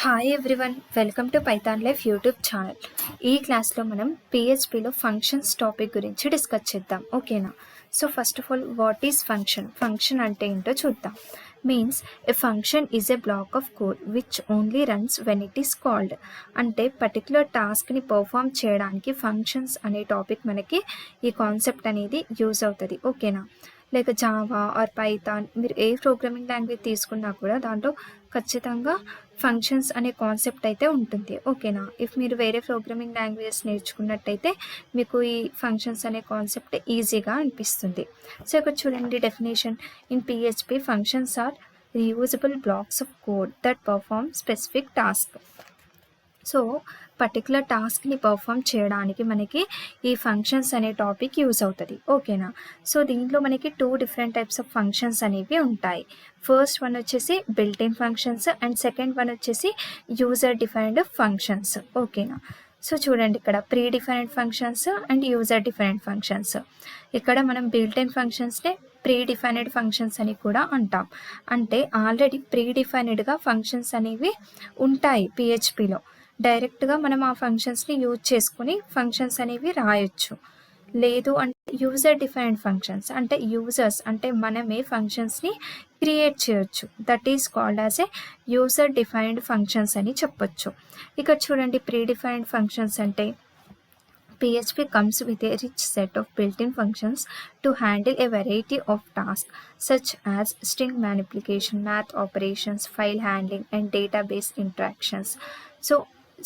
Hi everyone, welcome to Python life YouTube channel. ఈ క్లాస్లో మనం పిహెచ్పిలో ఫంక్షన్స్ టాపిక్ గురించి డిస్కస్ చేద్దాం. ఓకేనా? So first of all, what is function? Function అంటే ఏంటో చూద్దాం. Means a function is a black of code which only runs when it is called. అంటే పర్టికులర్ టాస్క్ని పర్ఫామ్ చేయడానికి ఫంక్షన్స్ అనే టాపిక్ మనకి ఈ కాన్సెప్ట్ అనేది యూజ్ అవుతుంది. ఓకేనా? లైక్ జావా ఆర్ పైథాన్, మీరు ఏ ప్రోగ్రామింగ్ లాంగ్వేజ్ తీసుకున్నా కూడా దాంట్లో ఖచ్చితంగా ఫంక్షన్స్ అనే కాన్సెప్ట్ అయితే ఉంటుంది. ఓకేనా? ఇఫ్ మీరు వేరే ప్రోగ్రామింగ్ లాంగ్వేజెస్ నేర్చుకున్నట్టయితే మీకు ఈ ఫంక్షన్స్ అనే కాన్సెప్ట్ ఈజీగా అనిపిస్తుంది. సో ఇక్కడ చూడండి definition. In PHP functions are reusable blocks of code that perform specific task. So particular టాస్క్ని పర్ఫామ్ చేయడానికి మనకి ఈ ఫంక్షన్స్ అనే టాపిక్ యూజ్ అవుతుంది. ఓకేనా? సో దీంట్లో మనకి 2 డిఫరెంట్ టైప్స్ ఆఫ్ ఫంక్షన్స్ అనేవి ఉంటాయి. ఫస్ట్ వన్ వచ్చేసి built in functions and second one వచ్చేసి యూజర్ డిఫైన్డ్ ఫంక్షన్స్. ఓకేనా? సో చూడండి, ఇక్కడ predefined functions and user defined functions. ఇక్కడ మనం బిల్ట్ ఇన్ ఫంక్షన్స్నే ప్రీ డిఫైన్డ్ ఫంక్షన్స్ అని కూడా అంటాం. అంటే ఆల్రెడీ ప్రీ డిఫైన్డ్గా ఫంక్షన్స్ అనేవి ఉంటాయి పిహెచ్పిలో. డైరెక్ట్గా మనం ఆ ఫంక్షన్స్ని యూజ్ చేసుకుని ఫంక్షన్స్ అనేవి రాయొచ్చు. లేదు అంటే యూజర్ డిఫైన్డ్ ఫంక్షన్స్, అంటే యూజర్స్ అంటే మనమే ఫంక్షన్స్ని క్రియేట్ చేయొచ్చు. That is called as a user defined functions అని చెప్పొచ్చు. ఇక్కడ చూడండి, ప్రీ డిఫైన్డ్ ఫంక్షన్స్ అంటే PHP comes with a rich set of built-in functions to handle a variety of tasks such as string manipulation, math operations, file handling, and database interactions. So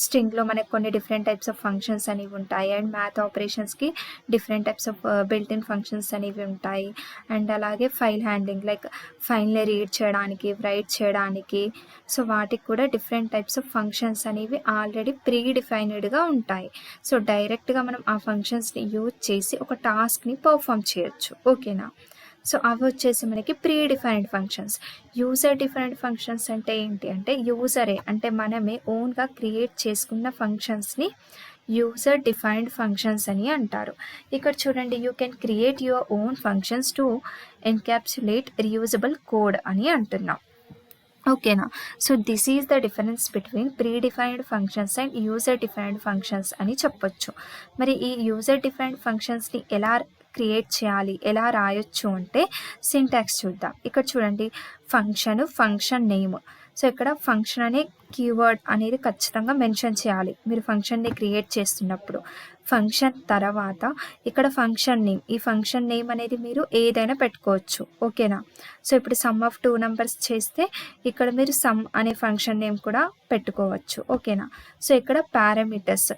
స్ట్రింగ్లో మనకు కొన్ని different types of functions అనేవి ఉంటాయి, and math ఆపరేషన్స్కి different types of built in functions అనేవి ఉంటాయి. And అలాగే file handling, like ఫైల్ని రీడ్ చేయడానికి, రైట్ చేయడానికి, సో వాటికి కూడా డిఫరెంట్ టైప్స్ ఆఫ్ ఫంక్షన్స్ అనేవి ఆల్రెడీ ప్రీ డిఫైన్డ్గా ఉంటాయి. సో డైరెక్ట్గా మనం ఆ ఫంక్షన్స్ని యూజ్ చేసి ఒక టాస్క్ని పర్ఫామ్ చేయొచ్చు. ఓకేనా? సో అవి వచ్చేసి మనకి pre defined functions. User defined functions అంటే ఏంటి అంటే, యూజరే అంటే మనమే ఓన్గా క్రియేట్ చేసుకున్న ఫంక్షన్స్ని యూజర్ డిఫైన్డ్ ఫంక్షన్స్ అని అంటారు. ఇక్కడ చూడండి, you can create your own functions to encapsulate reusable code అని అంటున్నాం. ఓకేనా? So this is the difference between pre defined functions and user defined functions అని చెప్పొచ్చు. మరి ఈ యూజర్ డిఫైన్డ్ ఫంక్షన్స్ని ఎలా క్రియేట్ చేయాలి, ఎలా రాయొచ్చు అంటే సింటాక్స్ చూద్దాం. ఇక్కడ చూడండి, ఫంక్షన్ నేమ్. సో ఇక్కడ ఫంక్షన్ అనే కీవర్డ్ అనేది ఖచ్చితంగా మెన్షన్ చేయాలి మీరు ఫంక్షన్ని క్రియేట్ చేస్తున్నప్పుడు. ఫంక్షన్ తర్వాత ఇక్కడ ఫంక్షన్ నేమ్. ఈ ఫంక్షన్ నేమ్ అనేది మీరు ఏదైనా పెట్టుకోవచ్చు. ఓకేనా? సో ఇప్పుడు సమ్ ఆఫ్ 2 నెంబర్స్ చేస్తే ఇక్కడ మీరు సమ్ అనే ఫంక్షన్ నేమ్ కూడా పెట్టుకోవచ్చు. ఓకేనా? సో ఇక్కడ పారామీటర్స్.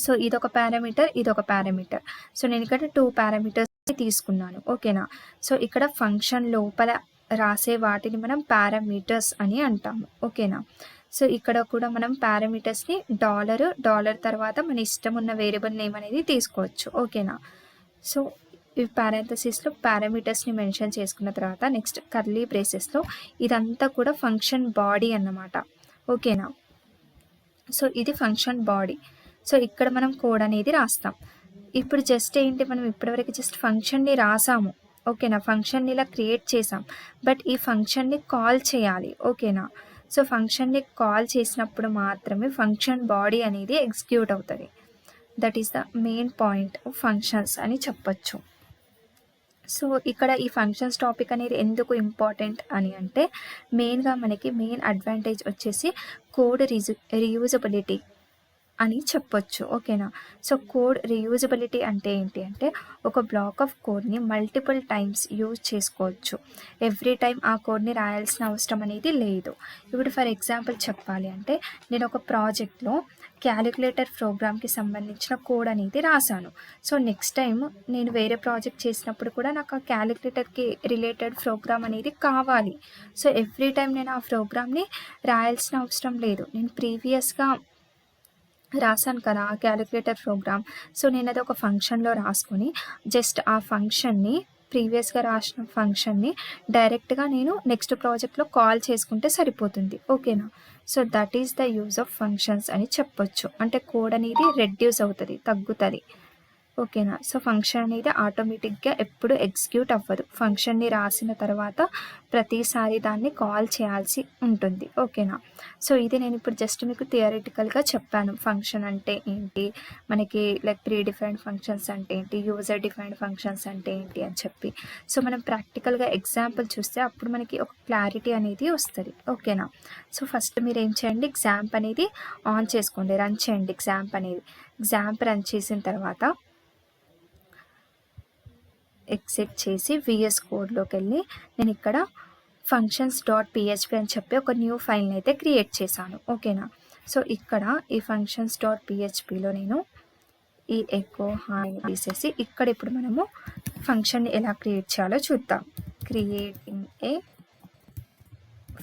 సో ఇదొక పారామీటర్, ఇదొక పారామీటర్. సో నేను ఇక్కడ 2 పారామీటర్స్ తీసుకున్నాను. ఓకేనా? సో ఇక్కడ ఫంక్షన్ లోపల రాసే వాటిని మనం పారామీటర్స్ అని అంటాము. ఓకేనా? సో ఇక్కడ కూడా మనం పారామీటర్స్ని డాలర్ తర్వాత మన ఇష్టం ఉన్న వేరియబుల్ నేమ్ అనేది తీసుకోవచ్చు. ఓకేనా? సో ఈ పారాంథసిస్లో పారామీటర్స్ని మెన్షన్ చేసుకున్న తర్వాత నెక్స్ట్ కర్లీ బ్రేసెస్లో ఇదంతా కూడా ఫంక్షన్ బాడీ అన్నమాట. ఓకేనా? సో ఇది ఫంక్షన్ బాడీ. సో ఇక్కడ మనం కోడ్ అనేది రాస్తాం. ఇప్పుడు జస్ట్ ఏంటి, మనం ఇప్పటివరకు జస్ట్ ఫంక్షన్ని రాసాము. ఓకేనా? ఫంక్షన్ని ఇలా క్రియేట్ చేసాం, బట్ ఈ ఫంక్షన్ని కాల్ చేయాలి. ఓకేనా? సో ఫంక్షన్ని కాల్ చేసినప్పుడు మాత్రమే ఫంక్షన్ బాడీ అనేది ఎగ్జిక్యూట్ అవుతుంది. That is the main point of functions అని చెప్పచ్చు. సో ఇక్కడ ఈ ఫంక్షన్స్ టాపిక్ అనేది ఎందుకు ఇంపార్టెంట్ అని అంటే, మెయిన్గా మనకి మెయిన్ అడ్వాంటేజ్ వచ్చేసి కోడ్ రీయూజబిలిటీ అని చెప్పొచ్చు. ఓకేనా? సో కోడ్ రీయూజబిలిటీ అంటే ఏంటి అంటే, ఒక బ్లాక్ ఆఫ్ కోడ్ని మల్టిపుల్ టైమ్స్ యూజ్ చేసుకోవచ్చు. ఎవ్రీ టైం ఆ కోడ్ని రాయాల్సిన అవసరం అనేది లేదు. ఇప్పుడు ఫర్ ఎగ్జాంపుల్ చెప్పాలి అంటే, నేను ఒక ప్రాజెక్ట్లో క్యాలిక్యులేటర్ ప్రోగ్రామ్కి సంబంధించిన కోడ్ అనేది రాశాను. సో నెక్స్ట్ టైం నేను వేరే ప్రాజెక్ట్ చేసినప్పుడు కూడా నాకు ఆ క్యాలిక్యులేటర్కి రిలేటెడ్ ప్రోగ్రామ్ అనేది కావాలి. సో ఎవ్రీ టైం నేను ఆ ప్రోగ్రామ్ని రాయాల్సిన అవసరం లేదు. నేను ప్రీవియస్గా రాశాను కదా ఆ క్యాలిక్యులేటర్ ప్రోగ్రామ్. సో నేను అది ఒక ఫంక్షన్లో రాసుకొని జస్ట్ ఆ ఫంక్షన్ని, ప్రీవియస్గా రాసిన ఫంక్షన్ని డైరెక్ట్గా నేను నెక్స్ట్ ప్రాజెక్ట్లో కాల్ చేసుకుంటే సరిపోతుంది. ఓకేనా? So that is the use of functions అని చెప్పొచ్చు. అంటే కోడ్ అనేది రెడ్యూస్ అవుతుంది, తగ్గుతుంది. ఓకేనా. సో ఫంక్షన్ అనేది ఆటోమేటిక్గా ఎప్పుడు ఎగ్జిక్యూట్ అవ్వదు. ఫంక్షన్ని రాసిన తర్వాత ప్రతిసారి దాన్ని కాల్ చేయాల్సి ఉంటుంది. ఓకేనా. సో ఇది నేను ఇప్పుడు జస్ట్ మీకు థియరిటికల్గా చెప్పాను. ఫంక్షన్ అంటే ఏంటి, మనకి లైక్ ప్రీ డిఫైన్డ్ ఫంక్షన్స్ అంటే ఏంటి, యూజర్ డిఫైన్డ్ ఫంక్షన్స్ అంటే ఏంటి అని చెప్పి. సో మనం ప్రాక్టికల్గా ఎగ్జాంపుల్ చూస్తే అప్పుడు మనకి ఒక క్లారిటీ అనేది వస్తుంది. ఓకేనా. సో ఫస్ట్ మీరు ఏం చేయండి, ఎగ్జాంప్ అనేది ఆన్ చేసుకోండి, రన్ చేయండి ఎగ్జాంప్ అనేది. ఎగ్జాంప్ రన్ చేసిన తర్వాత ఎగ్జిట్ చేసి విఎస్ కోడ్లోకి వెళ్ళి నేను ఇక్కడ functions.php అని చెప్పి ఒక న్యూ ఫైల్ని అయితే క్రియేట్ చేశాను. ఓకేనా. సో ఇక్కడ ఈ functions.phpలో నేను ఈ ఎకో హాయ్ తీసేసి ఇక్కడ ఇప్పుడు మనము ఫంక్షన్ని ఎలా క్రియేట్ చేయాలో చూద్దాం. Creating a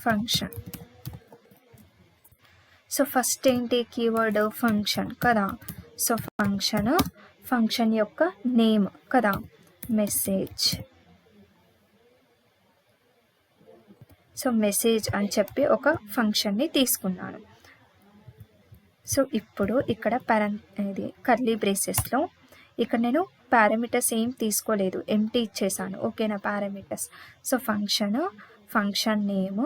function. So first ఏంటి, కీవర్డ్ ఫంక్షన్ కదా. సో ఫంక్షన్ యొక్క నేమ్ కదా, మెసేజ్. సో మెసేజ్ అని చెప్పి ఒక ఫంక్షన్ని తీసుకున్నాను. సో ఇప్పుడు ఇక్కడ ఇది కర్లీ బ్రేసెస్లో ఇక్కడ నేను పారామీటర్స్ ఏం తీసుకోలేదు, ఎంటీ ఇచ్చేసాను. ఓకేనా, పారామీటర్స్. సో ఫంక్షన్ నేమ్,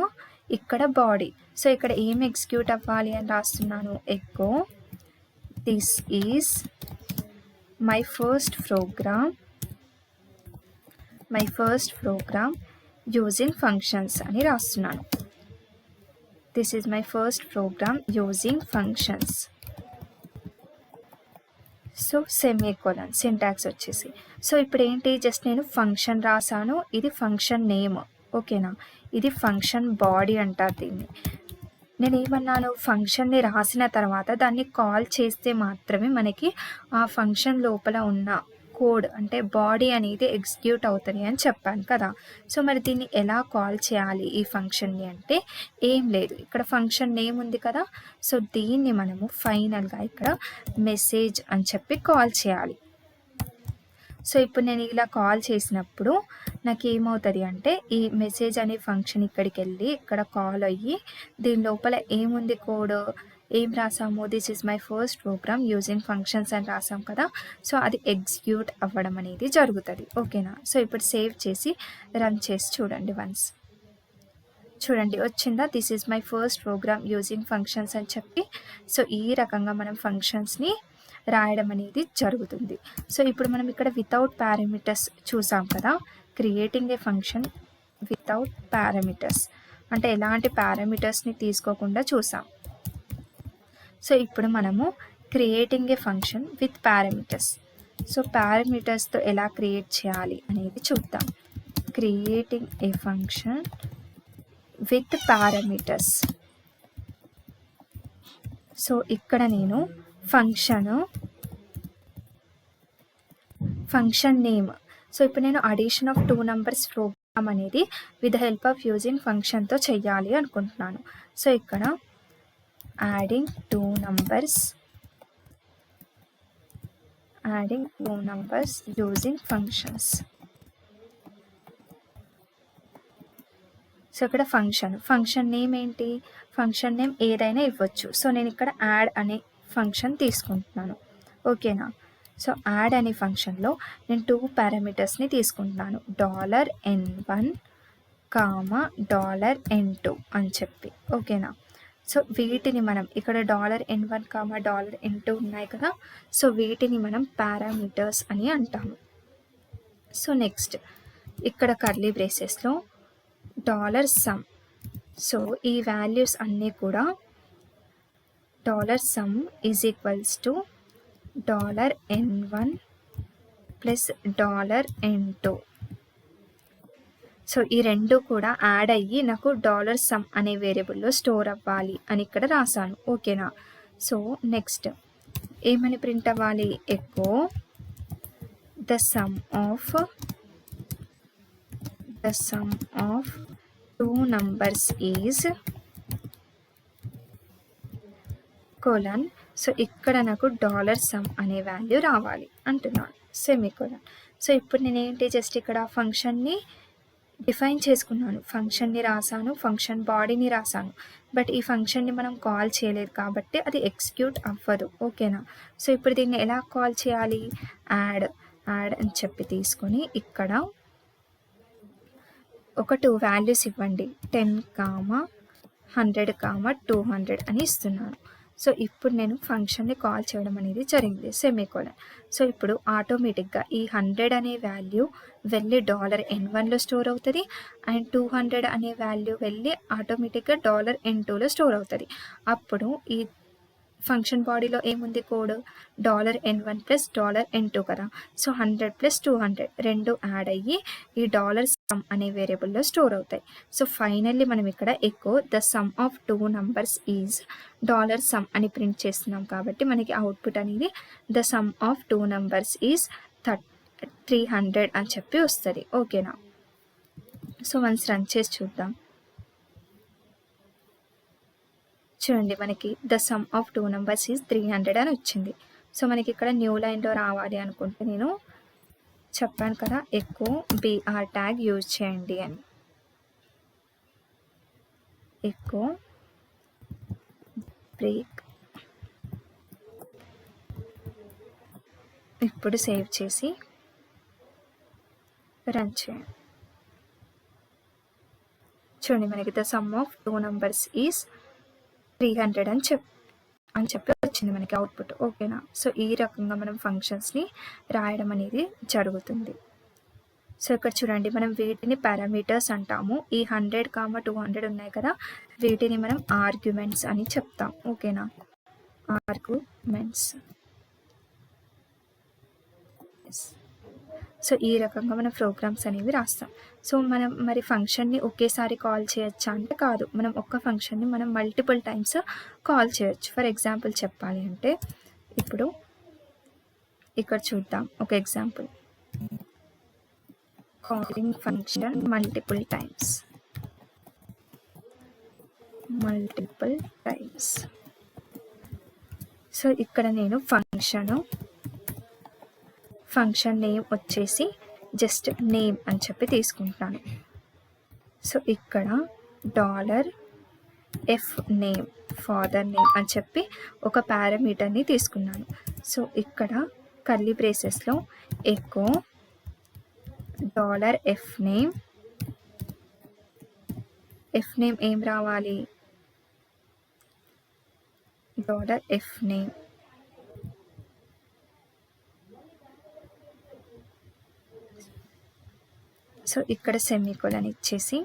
ఇక్కడ బాడీ. సో ఇక్కడ ఏం ఎగ్జిక్యూట్ అవ్వాలి అని రాస్తున్నాను, echo this is my first program using functions అని రాస్తున్నాను. This is my first program using functions. So semicolon syntax వచ్చేసి. సో ఇప్పుడు ఏంటి, జస్ట్ నేను ఫంక్షన్ రాసాను, ఇది ఫంక్షన్ నేమ్. ఓకేనా, ఇది ఫంక్షన్ బాడీ అంటారు దీన్ని. నేను ఏమన్నాను, ఫంక్షన్ని రాసిన తర్వాత దాన్ని కాల్ చేస్తే మాత్రమే మనకి ఆ ఫంక్షన్ లోపల ఉన్న కోడ్ అంటే బాడీ అనేది ఎగ్జిక్యూట్ అవుతుంది అని చెప్పాను కదా. సో మరి దీన్ని ఎలా కాల్ చేయాలి ఈ ఫంక్షన్ని అంటే ఏం లేదు, ఇక్కడ ఫంక్షన్ నేమ్ ఉంది కదా. సో దీన్ని మనము ఫైనల్గా ఇక్కడ మెసేజ్ అని చెప్పి కాల్ చేయాలి. సో ఇప్పుడు నేను ఇలా కాల్ చేసినప్పుడు నాకు ఏమవుతుంది అంటే ఈ మెసేజ్ అనే ఫంక్షన్ ఇక్కడికి వెళ్ళి ఇక్కడ కాల్ అయ్యి దీని లోపల ఏముంది కోడ్, ఏం రాసాము, this is my first program using functions అని రాసాం కదా. సో అది ఎగ్జిక్యూట్ అవ్వడం అనేది జరుగుతుంది. ఓకేనా. సో ఇప్పుడు సేవ్ చేసి రన్ చేసి చూడండి వన్స్. చూడండి వచ్చిందా, this is my first program using functions అని చెప్పి. సో ఈ రకంగా మనం ఫంక్షన్స్ని రాయడం అనేది జరుగుతుంది. సో ఇప్పుడు మనం ఇక్కడ వితౌట్ పారామీటర్స్ చూసాం కదా, creating a function without parameters అంటే ఎలాంటి పారామీటర్స్ని తీసుకోకుండా చూసాం. సో ఇప్పుడు మనము creating a function with parameters. So పారామీటర్స్తో ఎలా క్రియేట్ చేయాలి అనేది చూద్దాం. Creating a function with parameters. So ఇక్కడ నేను ఫంక్షన్ నేమ్. సో ఇప్పుడు నేను అడిషన్ ఆఫ్ 2 numbers ప్రోగ్రామ్ అనేది విత్ హెల్ప్ ఆఫ్ యూజింగ్ ఫంక్షన్తో చెయ్యాలి అనుకుంటున్నాను. సో ఇక్కడ adding 2 numbers using functions. So ఇక్కడ ఫంక్షన్ నేమ్ ఏంటి, ఫంక్షన్ నేమ్ ఏదైనా ఇవ్వచ్చు. సో నేను ఇక్కడ యాడ్ అనే ఫంక్షన్ తీసుకుంటున్నాను. ఓకేనా. సో యాడ్ అనే ఫంక్షన్లో నేను 2 పారామీటర్స్ని తీసుకుంటున్నాను, $n1, $n2 అని చెప్పి. ఓకేనా. సో వీటిని మనం ఇక్కడ $n1, $n2 ఉన్నాయి కదా. సో వీటిని మనం పారామీటర్స్ అని అంటాము. సో నెక్స్ట్ ఇక్కడ కర్లీ బ్రేసెస్లో $sum. సో ఈ వాల్యూస్ అన్నీ కూడా $sum is equals to $n1 plus $n2. So ఈ రెండు కూడా యాడ్ అయ్యి నాకు $sum అనే వేరియబుల్లో స్టోర్ అవ్వాలి అని ఇక్కడ రాశాను. ఓకేనా. సో నెక్స్ట్ ఏమని ప్రింట్ అవ్వాలి, echo the sum of 2 numbers is colon. So ఇక్కడ నాకు $sum అనే వాల్యూ రావాలి అంటున్నాను, సెమీకోలన్. సో ఇప్పుడు నేనేంటి జస్ట్ ఇక్కడ ఫంక్షన్ని డిఫైన్ చేసుకున్నాను, ఫంక్షన్ని రాసాను, ఫంక్షన్ బాడీని రాసాను, బట్ ఈ ఫంక్షన్ని మనం కాల్ చేయలేదు కాబట్టి అది ఎగ్జిక్యూట్ అవ్వదు. ఓకేనా? సో ఇప్పుడు దీన్ని ఎలా కాల్ చేయాలి? యాడ్ అని చెప్పి తీసుకొని ఇక్కడ ఒక 2 వాల్యూస్ ఇవ్వండి, 10, 100, 200 అని ఇస్తున్నాను. సో ఇప్పుడు నేను ఫంక్షన్ని కాల్ చేయడం అనేది జరిగింది, సెమీకోలన్. సో ఇప్పుడు ఆటోమేటిక్గా ఈ 100 అనే వాల్యూ వెళ్ళి $N1లో స్టోర్ అవుతుంది, అండ్ 200 అనే వాల్యూ వెళ్ళి ఆటోమేటిక్గా $N2లో స్టోర్ అవుతుంది. అప్పుడు ఈ ఫంక్షన్ బాడీలో ఏముంది కోడ్? $N1 ప్లస్ $N2 కదా. సో 100 ప్లస్ 200 రెండు యాడ్ అయ్యి ఈ $sum అనే వేరియబుల్లో స్టోర్ అవుతాయి. సో ఫైనల్లీ మనం ఇక్కడ echo the sum of 2 numbers is $sum అని ప్రింట్ చేస్తున్నాం కాబట్టి మనకి అవుట్పుట్ అనేది the sum of 2 numbers is 300 అని చెప్పి వస్తుంది. ఓకేనా? సో వన్స్ రన్ చేసి చూద్దాం. చూడండి, మనకి the sum of 2 numbers is 300 అని వచ్చింది. సో మనకి ఇక్కడ న్యూ లైన్లో రావాలి అనుకుంటే నేను చెప్పాను కదా, ఎకో BR ట్యాగ్ యూజ్ చేయండి అని. Echo break. ఇప్పుడు సేవ్ చేసి రన్ చేయండి. చూడండి, మనకి the sum of 2 numbers is 300 అని చెప్పి వచ్చింది మనకి అవుట్పుట్. ఓకేనా? సో ఈ రకంగా మనం ఫంక్షన్స్ని రాయడం అనేది జరుగుతుంది. సో ఇక్కడ చూడండి, మనం వీటిని పారామీటర్స్ అంటాము. ఈ 100, 200 ఉన్నాయి కదా, వీటిని మనం ఆర్గ్యుమెంట్స్ అని చెప్తాం. ఓకేనా? ఆర్గ్యుమెంట్స్. సో ఈ రకంగా మనం ప్రోగ్రామ్స్ అనేవి రాస్తాం. సో మనం మరి ఫంక్షన్ని ఒకేసారి కాల్ చేయొచ్చా అంటే కాదు, మనం ఒక్క ఫంక్షన్ని మనం మల్టిపుల్ టైమ్స్ కాల్ చేయొచ్చు. ఫర్ ఎగ్జాంపుల్ చెప్పాలి అంటే ఇప్పుడు ఇక్కడ చూద్దాం ఒక example. Calling function multiple times. So ఇక్కడ నేను ఫంక్షన్ నేమ్ వచ్చేసి జస్ట్ నేమ్ అని చెప్పి తీసుకుంటాను. సో ఇక్కడ $FName ఫాదర్ నేమ్ అని చెప్పి ఒక పారామీటర్ని తీసుకున్నాను. సో ఇక్కడ కర్లీ బ్రేసెస్లో ఎకో $FName. FName ఏం రావాలి? $FName. సో ఇక్కడ సెమీకోలన్ ఇచ్చేసి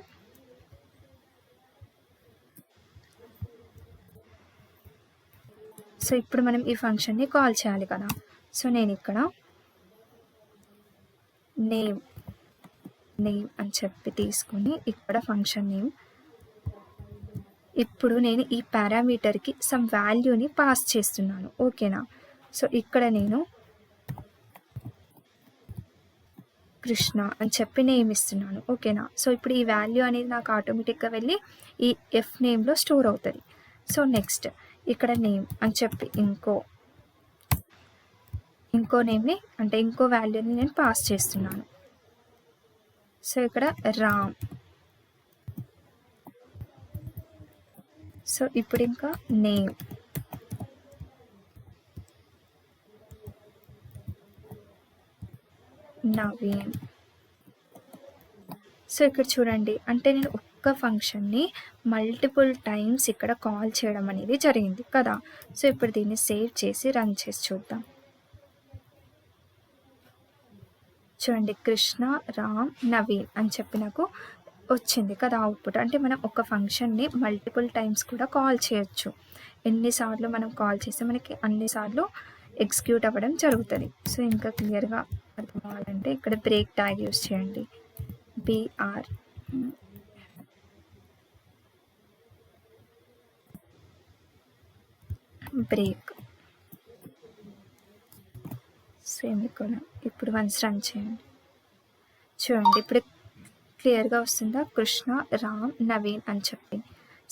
సో ఇప్పుడు మనం ఈ ఫంక్షన్ని కాల్ చేయాలి కదా. సో నేను ఇక్కడ నేమ్ అని చెప్పి తీసుకుని ఇక్కడ ఫంక్షన్ నేమ్. ఇప్పుడు నేను ఈ పారామీటర్కి సమ్ వాల్యూని పాస్ చేస్తున్నాను. ఓకేనా? సో ఇక్కడ నేను కృష్ణ అని చెప్పి నేమ్ ఇస్తున్నాను. ఓకేనా? సో ఇప్పుడు ఈ వాల్యూ అనేది నాకు ఆటోమేటిక్గా వెళ్ళి ఈ FNameలో స్టోర్ అవుతుంది. సో నెక్స్ట్ ఇక్కడ నేమ్ అని చెప్పి ఇంకో నేమ్ని అంటే ఇంకో వాల్యూని నేను పాస్ చేస్తున్నాను. సో ఇక్కడ రామ్. సో ఇప్పుడు ఇంకా నేమ్. నవీన్. సో ఇక్కడ చూడండి, అంటే నేను ఒక్క ఫంక్షన్ని మల్టిపుల్ టైమ్స్ ఇక్కడ కాల్ చేయడం అనేది జరిగింది కదా. సో ఇప్పుడు దీన్ని సేవ్ చేసి రన్ చేసి చూద్దాం. చూడండి, కృష్ణ, రామ్, నవీన్ అని చెప్పి నాకు వచ్చింది కదా అవుట్పుట్. అంటే మనం ఒక ఫంక్షన్ని మల్టిపుల్ టైమ్స్ కూడా కాల్ చేయొచ్చు. ఎన్నిసార్లు మనం కాల్ చేస్తే మనకి అన్నిసార్లు ఎగ్జిక్యూట్ అవ్వడం జరుగుతుంది. సో ఇంకా క్లియర్గా అర్థం అవ్వాలంటే ఇక్కడ బ్రేక్ ట్యాగ్ యూస్ చేయండి. BR break semicolon. ఇప్పుడు వన్స్ రన్ చేయండి. చూడండి, ఇప్పుడు క్లియర్గా వస్తుందా? కృష్ణ, రామ్, నవీన్ అని చెప్పి.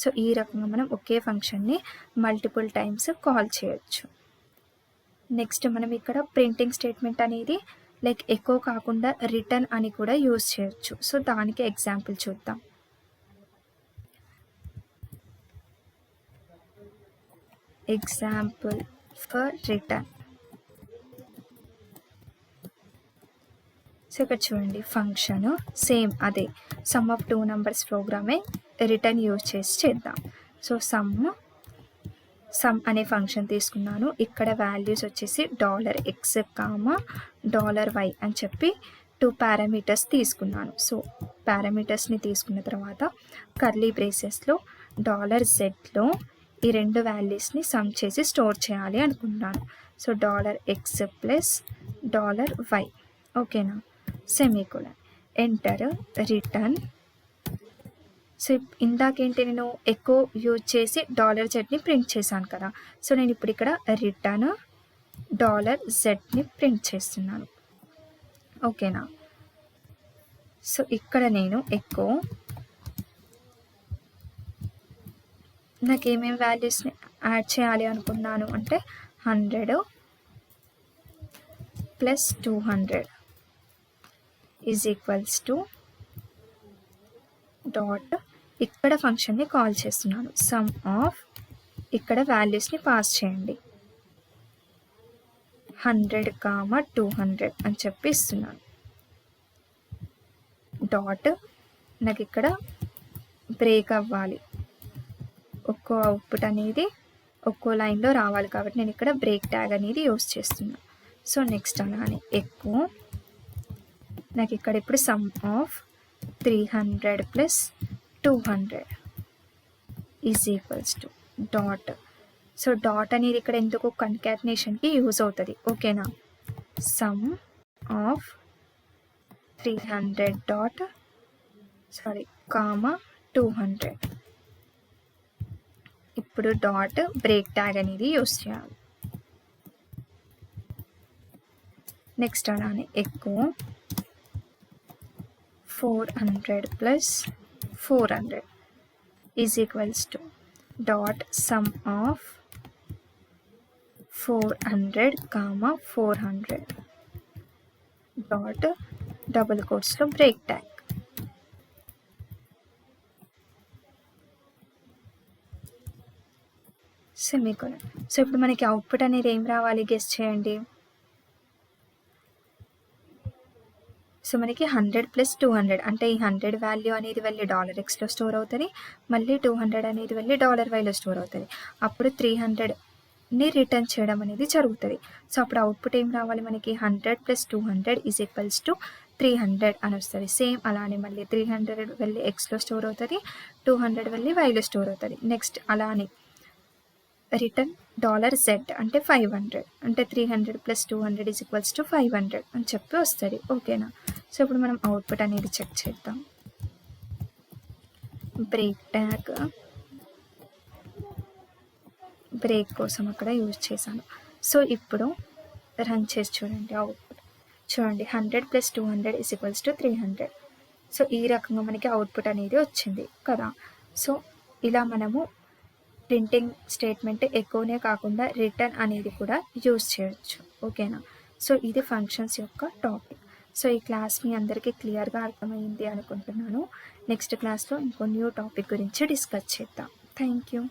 సో ఈ రకంగా మనం ఒకే ఫంక్షన్ని మల్టిపుల్ టైమ్స్ కాల్ చేయొచ్చు. నెక్స్ట్ మనం ఇక్కడ ప్రింటింగ్ స్టేట్మెంట్ అనేది లైక్ ఎకో కాకుండా రిటర్న్ అని కూడా యూజ్ చేయొచ్చు. సో దానికి ఎగ్జాంపుల్ చూద్దాం. Example for return. సో ఇక్కడ చూడండి ఫంక్షన్ సేమ్ అదే సమ్ ఆఫ్ 2 numbers ప్రోగ్రామే రిటర్న్ యూజ్ చేసి చేద్దాం. సో సమ్ అనే ఫంక్షన్ తీసుకున్నాను. ఇక్కడ వాల్యూస్ వచ్చేసి $x, $y అని చెప్పి 2 పారామీటర్స్ తీసుకున్నాను. సో పారామీటర్స్ని తీసుకున్న తర్వాత కర్లీ బ్రేసెస్లో $zలో ఈ 2 వాల్యూస్ని సమ్ చేసి స్టోర్ చేయాలి అనుకుంటున్నాను. So $x plus $y. ఓకేనా, సెమీకోలన్, ఎంటర్, రిటర్న్. సో ఇందాకేంటి నేను ఎకో యూజ్ చేసి $zని ప్రింట్ చేశాను కదా. సో నేను ఇప్పుడు ఇక్కడ రిటర్న్ $zని ప్రింట్ చేస్తున్నాను. ఓకేనా, సో ఇక్కడ నేను ఎకో నాకు ఏమేమి వాల్యూస్ని యాడ్ చేయాలి అనుకున్నాను అంటే 100 plus 200 is equals to dot. ఇక్కడ ఫంక్షన్ని కాల్ చేస్తున్నాను. సమ్ ఆఫ్ ఇక్కడ వాల్యూస్ని పాస్ చేయండి. 100, 200 అని చెప్పి ఇస్తున్నాను. డాట్ నాకు ఇక్కడ బ్రేక్ అవ్వాలి, ఒక్కో అవుట్పుట్ అనేది ఒక్కో లైన్లో రావాలి కాబట్టి నేను ఇక్కడ బ్రేక్ ట్యాగ్ అనేది యూస్ చేస్తున్నాను. సో నెక్స్ట్ అలానే ఎక్కువ నాకు ఇక్కడ ఇప్పుడు some of 300 plus 200 is equals to dot. So dot అనేది ఇక్కడ ఎందుకు కన్కాటినేషన్కి యూజ్ అవుతుంది. ఓకేనా, సమ్ ఆఫ్ 300 డాట్ 200. ఇప్పుడు డాట్ బ్రేక్ ట్యాగ్ అనేది యూజ్ చేయాలి. నెక్స్ట్ అలానే ఎక్కువ 400 plus 400 is equals to dot sum of 400, 400 dot double కోట్స్లో బ్రేక్ ట్యాగ్. సెమీకోలన్. సో ఇప్పుడు మనకి అవుట్పుట్ అనేది ఏం రావాలి గెస్ చేయండి. సో మనకి 100 ప్లస్ 200 అంటే ఈ 100 వాల్యూ అనేది వెళ్ళి $xలో స్టోర్ అవుతుంది, మళ్ళీ 200 అనేది వెళ్ళి $yలో స్టోర్ అవుతుంది. అప్పుడు 300ని రిటర్న్ చేయడం అనేది జరుగుతుంది. సో అప్పుడు అవుట్పుట్ ఏం రావాలి మనకి 100 ప్లస్ 200 ఈజ్ ఈక్వల్స్ టు 300 అని వస్తుంది. సేమ్ అలానే మళ్ళీ 300 వెళ్ళి Xలో స్టోర్ అవుతుంది, 200 వెళ్ళి Yలో స్టోర్ అవుతుంది. నెక్స్ట్ అలానే రిటర్న్ $z అంటే 500 అంటే 300 ప్లస్ 200 ఈజ్ ఈక్వల్స్ టు 500 అని చెప్పి వస్తుంది. ఓకేనా, సో ఇప్పుడు మనం అవుట్పుట్ అనేది చెక్ చేద్దాం. బ్రేక్ ట్యాగ్ బ్రేక్ కోసం అక్కడ యూజ్ చేశాను. సో ఇప్పుడు రన్ చేసి చూడండి అవుట్పుట్. చూడండి 100 plus 200 is equals to 300. So ఈ రకంగా మనకి అవుట్పుట్ అనేది వచ్చింది కదా. సో ఇలా మనము ప్రింటింగ్ స్టేట్మెంట్ ఎకోనే కాకుండా రిటర్న్ అనేది కూడా యూజ్ చేయొచ్చు. ఓకేనా, సో ఇది ఫంక్షన్స్ యొక్క టాపిక్. సో ఈ క్లాస్ మీ అందరికీ క్లియర్గా అర్థమైంది అనుకుంటున్నాను. నెక్స్ట్ క్లాస్లో ఇంకో న్యూ టాపిక్ గురించి డిస్కస్ చేద్దాం. Thank you.